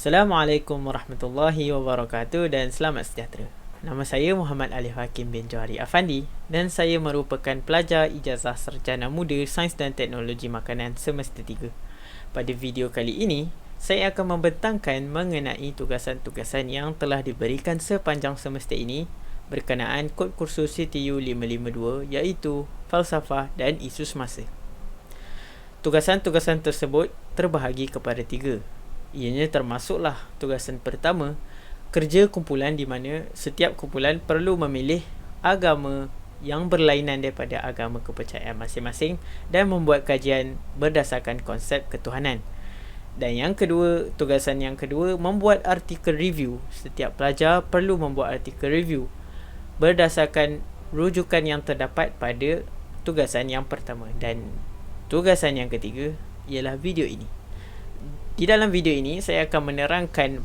Assalamualaikum warahmatullahi wabarakatuh dan selamat sejahtera. Nama saya Muhammad Alif Hakim bin Johari Afandi dan saya merupakan pelajar ijazah sarjana muda Sains dan Teknologi Makanan semester 3. Pada video kali ini, saya akan membentangkan mengenai tugasan-tugasan yang telah diberikan sepanjang semester ini berkenaan kod kursus CTU 552 iaitu falsafah dan isu semasa. Tugasan-tugasan tersebut terbahagi kepada 3. Ianya termasuklah tugasan pertama, kerja kumpulan di mana setiap kumpulan perlu memilih agama yang berlainan daripada agama kepercayaan masing-masing dan membuat kajian berdasarkan konsep ketuhanan. Dan yang kedua, tugasan yang kedua, membuat artikel review. Setiap pelajar perlu membuat artikel review berdasarkan rujukan yang terdapat pada tugasan yang pertama. Dan tugasan yang ketiga ialah video ini. Di dalam video ini, saya akan menerangkan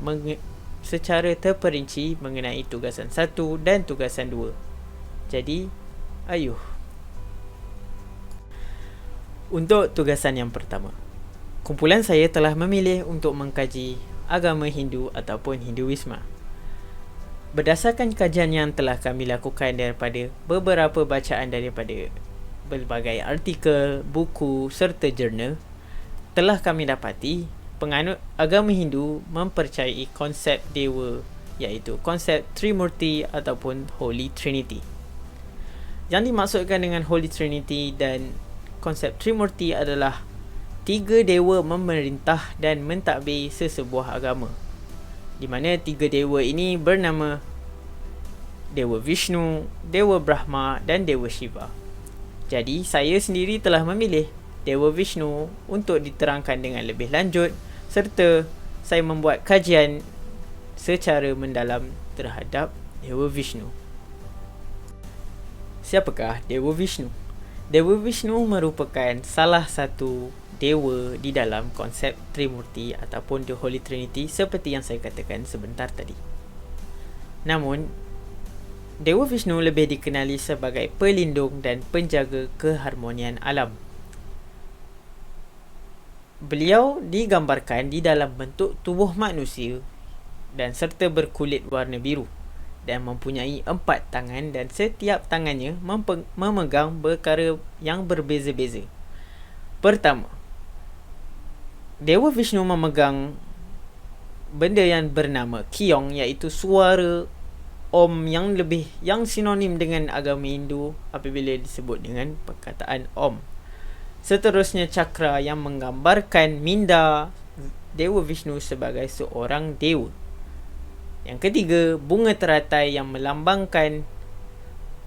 secara terperinci mengenai tugasan 1 dan tugasan 2. Jadi, ayuh. Untuk tugasan yang pertama, kumpulan saya telah memilih untuk mengkaji agama Hindu ataupun Hinduisme. Berdasarkan kajian yang telah kami lakukan daripada beberapa bacaan daripada berbagai artikel, buku serta jurnal, telah kami dapati penganut agama Hindu mempercayai konsep dewa iaitu konsep Trimurti ataupun Holy Trinity. Yang dimaksudkan dengan Holy Trinity dan konsep Trimurti adalah 3 dewa memerintah dan mentadbir sesebuah agama, di mana 3 dewa ini bernama Dewa Vishnu, Dewa Brahma dan Dewa Shiva. Jadi saya sendiri telah memilih Dewa Vishnu untuk diterangkan dengan lebih lanjut, serta saya membuat kajian secara mendalam terhadap Dewa Vishnu. Siapakah Dewa Vishnu? Dewa Vishnu merupakan salah satu dewa di dalam konsep Trimurti ataupun The Holy Trinity seperti yang saya katakan sebentar tadi. Namun, Dewa Vishnu lebih dikenali sebagai pelindung dan penjaga keharmonian alam. Beliau digambarkan di dalam bentuk tubuh manusia dan serta berkulit warna biru dan mempunyai 4 tangan dan setiap tangannya memegang perkara yang berbeza-beza. Pertama, Dewa Vishnu memegang benda yang bernama Kyong iaitu suara Om yang sinonim dengan agama Hindu apabila disebut dengan perkataan Om. Seterusnya cakra yang menggambarkan minda Dewa Vishnu sebagai seorang dewa. Yang ketiga, bunga teratai yang melambangkan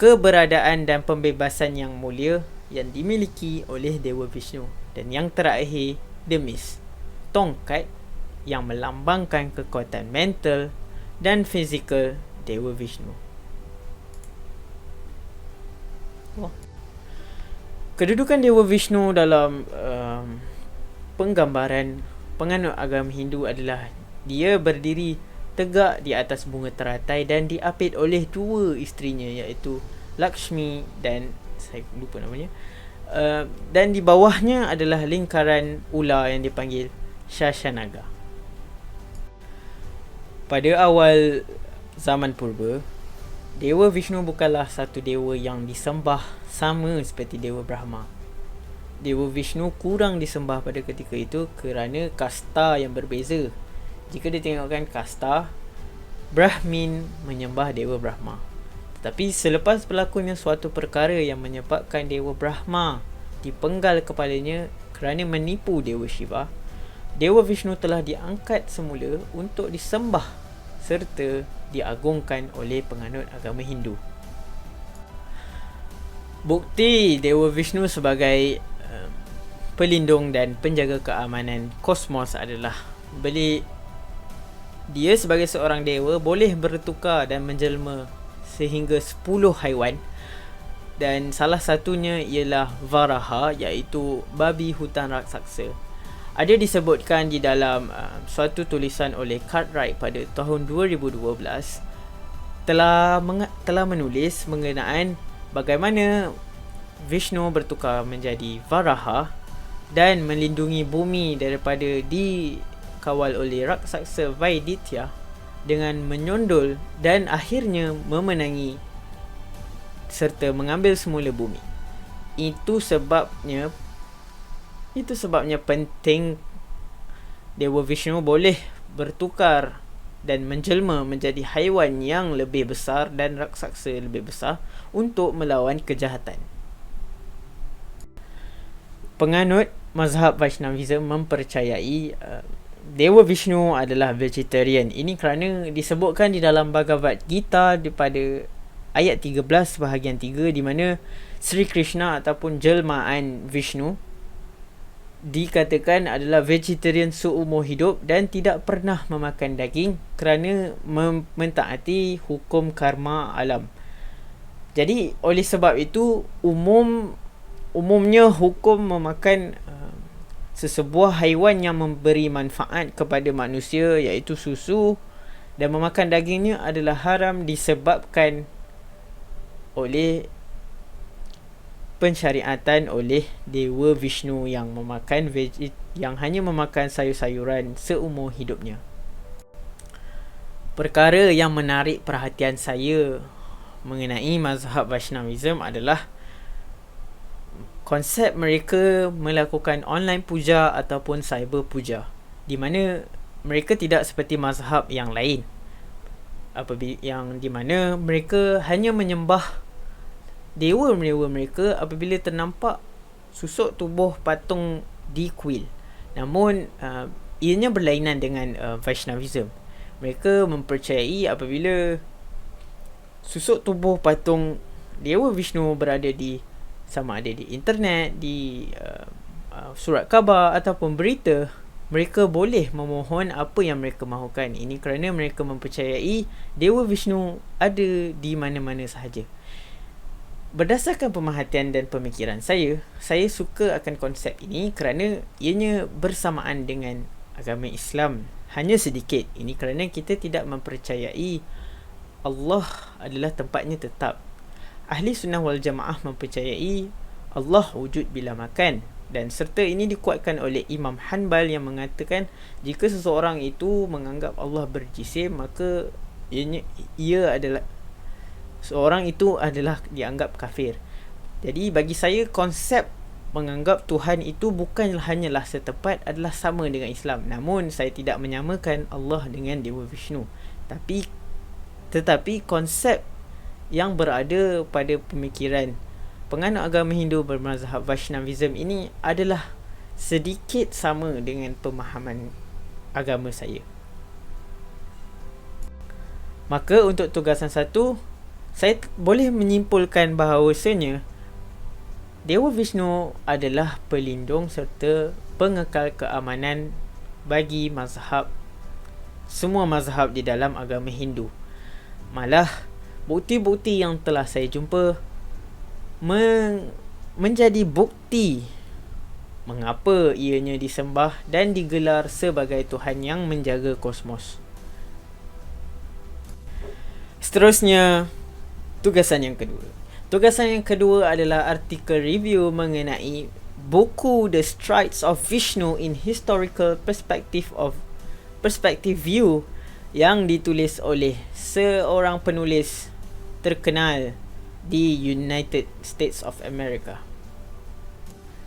keberadaan dan pembebasan yang mulia yang dimiliki oleh Dewa Vishnu. Dan yang terakhir, the mist, tongkat yang melambangkan kekuatan mental dan fizikal Dewa Vishnu. Kedudukan Dewa Vishnu dalam penggambaran penganut agama Hindu adalah dia berdiri tegak di atas bunga teratai dan diapit oleh 2 isterinya iaitu Lakshmi dan saya lupa namanya, dan di bawahnya adalah lingkaran ular yang dipanggil Shashanaga. Pada awal zaman purba, Dewa Vishnu bukanlah satu dewa yang disembah sama seperti Dewa Brahma. Dewa Vishnu kurang disembah pada ketika itu kerana kasta yang berbeza. Jika ditengokkan kasta, Brahmin menyembah Dewa Brahma. Tetapi selepas berlakunya suatu perkara yang menyebabkan Dewa Brahma dipenggal kepalanya kerana menipu Dewa Shiva, Dewa Vishnu telah diangkat semula untuk disembah serta diagungkan oleh penganut agama Hindu. Bukti Dewa Vishnu sebagai pelindung dan penjaga keamanan kosmos adalah dia sebagai seorang dewa boleh bertukar dan menjelma sehingga 10 haiwan, dan salah satunya ialah Varaha iaitu babi hutan raksasa. Ada disebutkan di dalam suatu tulisan oleh Cartwright pada tahun 2012 telah menulis mengenai bagaimana Vishnu bertukar menjadi Varaha dan melindungi bumi daripada dikawal oleh raksasa Vaiditya dengan menyondol dan akhirnya memenangi serta mengambil semula bumi. Itu sebabnya penting Dewa Vishnu boleh bertukar dan menjelma menjadi haiwan yang lebih besar dan raksasa lebih besar untuk melawan kejahatan. Penganut mazhab Vaishnavism mempercayai Dewa Vishnu adalah vegetarian. Ini kerana disebutkan di dalam Bhagavad Gita daripada ayat 13 bahagian 3, di mana Sri Krishna ataupun jelmaan Vishnu dikatakan adalah vegetarian seumur hidup dan tidak pernah memakan daging kerana mentaati hukum karma alam. Jadi oleh sebab itu umumnya hukum memakan sesebuah haiwan yang memberi manfaat kepada manusia, iaitu susu, dan memakan dagingnya adalah haram disebabkan oleh pensyariatan oleh Dewa Vishnu yang hanya memakan sayur-sayuran seumur hidupnya. Perkara yang menarik perhatian saya mengenai mazhab Vaishnavism adalah konsep mereka melakukan online puja ataupun cyber puja, di mana mereka tidak seperti mazhab yang lain yang di mana mereka hanya menyembah dewa mereka apabila ternampak susuk tubuh patung di kuil. Namun ianya berlainan dengan Vaishnavism. Mereka mempercayai apabila susuk tubuh patung Dewa Vishnu berada di sama ada di internet, di surat khabar ataupun berita, mereka boleh memohon apa yang mereka mahukan. Ini kerana mereka mempercayai Dewa Vishnu ada di mana-mana sahaja. Berdasarkan pemerhatian dan pemikiran saya suka akan konsep ini kerana ianya bersamaan dengan agama Islam hanya sedikit. Ini kerana kita tidak mempercayai Allah adalah tempatnya tetap. Ahli Sunnah wal Jamaah mempercayai Allah wujud bila makan, dan serta ini dikuatkan oleh Imam Hanbal yang mengatakan jika seseorang itu menganggap Allah berjisim, maka seorang itu adalah dianggap kafir. Jadi bagi saya konsep menganggap Tuhan itu bukan hanyalah setempat, adalah sama dengan Islam. Namun saya tidak menyamakan Allah dengan Dewa Vishnu. Tetapi konsep yang berada pada pemikiran penganut agama Hindu bermazhab Vaishnavism ini adalah sedikit sama dengan pemahaman agama saya. Maka untuk tugasan 1, saya boleh menyimpulkan bahawasanya Dewa Vishnu adalah pelindung serta pengekal keamanan bagi semua mazhab di dalam agama Hindu. Malah bukti-bukti yang telah saya jumpa menjadi bukti mengapa ianya disembah dan digelar sebagai Tuhan yang menjaga kosmos. Seterusnya, tugasan yang kedua adalah artikel review mengenai buku The Strides of Vishnu in Historical Perspective View yang ditulis oleh seorang penulis terkenal di United States of America.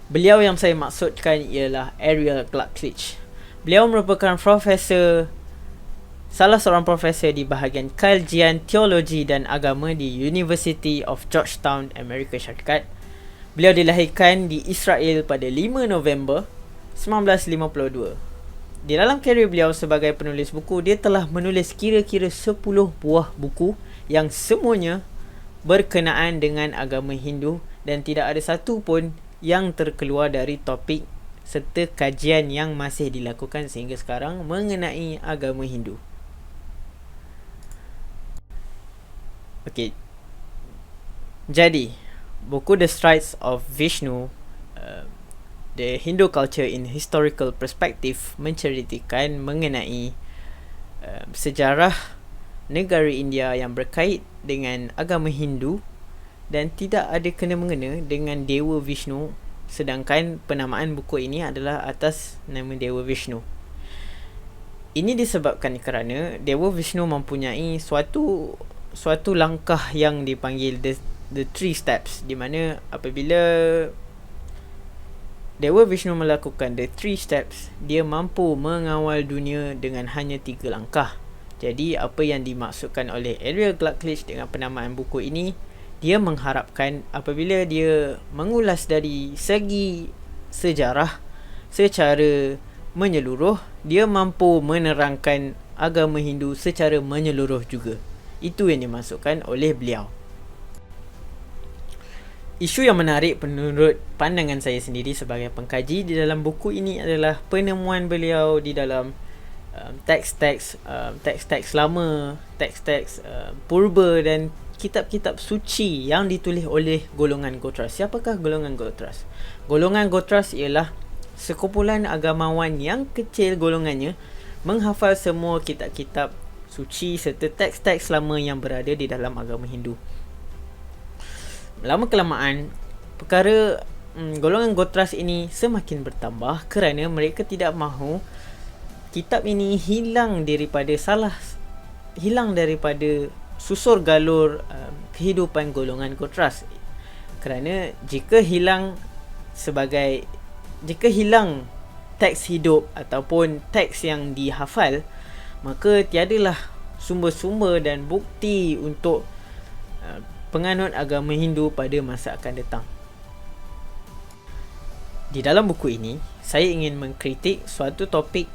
Beliau yang saya maksudkan ialah Ariel Glucklich. Beliau merupakan salah seorang profesor di bahagian kajian teologi dan agama di University of Georgetown, Amerika Syarikat. Beliau dilahirkan di Israel pada 5 November 1952. Di dalam kerjaya beliau sebagai penulis buku, dia telah menulis kira-kira 10 buah buku yang semuanya berkenaan dengan agama Hindu, dan tidak ada satu pun yang terkeluar dari topik serta kajian yang masih dilakukan sehingga sekarang mengenai agama Hindu. Okey. Jadi, buku The Strides of Vishnu, The Hindu Culture in Historical Perspective, menceritakan mengenai sejarah negara India yang berkait dengan agama Hindu dan tidak ada kena-mengena dengan Dewa Vishnu, sedangkan penamaan buku ini adalah atas nama Dewa Vishnu. Ini disebabkan kerana Dewa Vishnu mempunyai suatu langkah yang dipanggil the three steps, di mana apabila Dewa Vishnu melakukan the three steps, dia mampu mengawal dunia dengan hanya 3 langkah. Jadi apa yang dimaksudkan oleh Ariel Glucklich dengan penamaan buku ini, dia mengharapkan apabila dia mengulas dari segi sejarah secara menyeluruh, dia mampu menerangkan agama Hindu secara menyeluruh juga. Itu yang dimasukkan oleh beliau. Isu yang menarik menurut pandangan saya sendiri sebagai pengkaji di dalam buku ini adalah penemuan beliau di dalam teks-teks lama, teks-teks purba dan kitab-kitab suci yang ditulis oleh golongan Gotras. Siapakah golongan Gotras? Golongan Gotras ialah sekumpulan agamawan yang kecil golongannya menghafal semua kitab-kitab suci serta teks-teks lama yang berada di dalam agama Hindu. Lama-kelamaan, perkara golongan Gotras ini semakin bertambah kerana mereka tidak mahu kitab ini hilang daripada susur galur kehidupan golongan Gotras. Kerana jika hilang teks hidup ataupun teks yang dihafal, maka tiadalah sumber-sumber dan bukti untuk penganut agama Hindu pada masa akan datang. Di dalam buku ini, saya ingin mengkritik suatu topik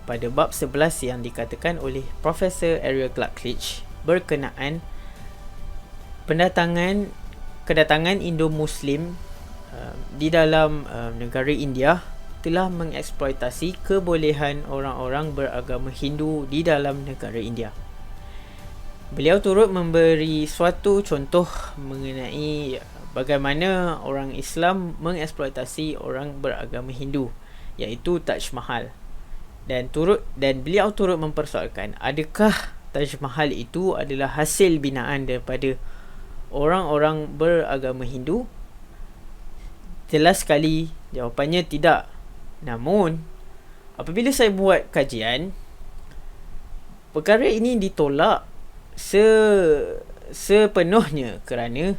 pada bab 11 yang dikatakan oleh Profesor Ariel Glucklich berkenaan kedatangan Indo-Muslim di dalam negara India telah mengeksploitasi kebolehan orang-orang beragama Hindu di dalam negara India. Beliau turut memberi suatu contoh mengenai bagaimana orang Islam mengeksploitasi orang beragama Hindu, iaitu Taj Mahal. Dan beliau turut mempersoalkan, adakah Taj Mahal itu adalah hasil binaan daripada orang-orang beragama Hindu? Jelas sekali jawapannya tidak. Namun, apabila saya buat kajian, perkara ini ditolak sepenuhnya kerana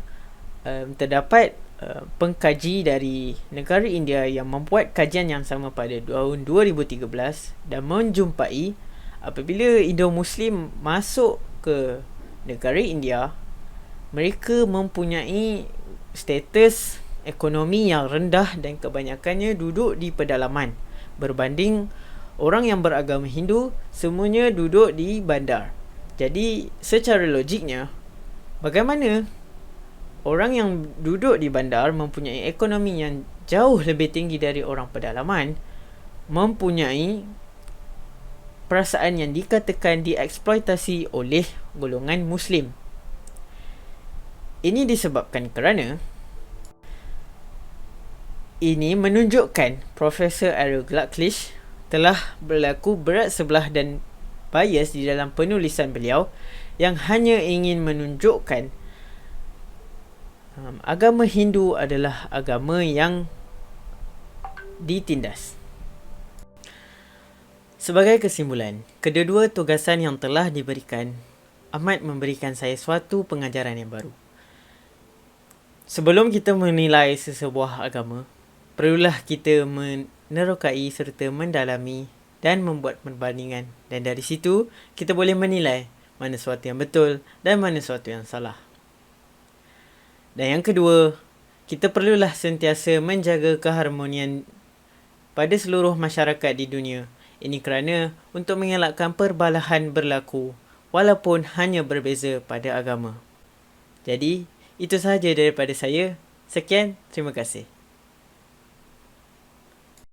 terdapat pengkaji dari negara India yang membuat kajian yang sama pada tahun 2013 dan menjumpai apabila Indo-Muslim masuk ke negara India, mereka mempunyai status ekonomi yang rendah dan kebanyakannya duduk di pedalaman berbanding orang yang beragama Hindu semuanya duduk di bandar. Jadi secara logiknya, bagaimana orang yang duduk di bandar mempunyai ekonomi yang jauh lebih tinggi dari orang pedalaman mempunyai perasaan yang dikatakan dieksploitasi oleh golongan Muslim. Ini disebabkan kerana ini menunjukkan Profesor Ariel Glucklich telah berlaku berat sebelah dan bias di dalam penulisan beliau yang hanya ingin menunjukkan agama Hindu adalah agama yang ditindas. Sebagai kesimpulan, kedua-dua tugasan yang telah diberikan amat memberikan saya suatu pengajaran yang baru. Sebelum kita menilai sesebuah agama, perlulah kita menerokai serta mendalami dan membuat perbandingan, dan dari situ kita boleh menilai mana sesuatu yang betul dan mana sesuatu yang salah. Dan yang kedua, kita perlulah sentiasa menjaga keharmonian pada seluruh masyarakat di dunia. Ini kerana untuk mengelakkan perbalahan berlaku walaupun hanya berbeza pada agama. Jadi, itu sahaja daripada saya. Sekian, terima kasih.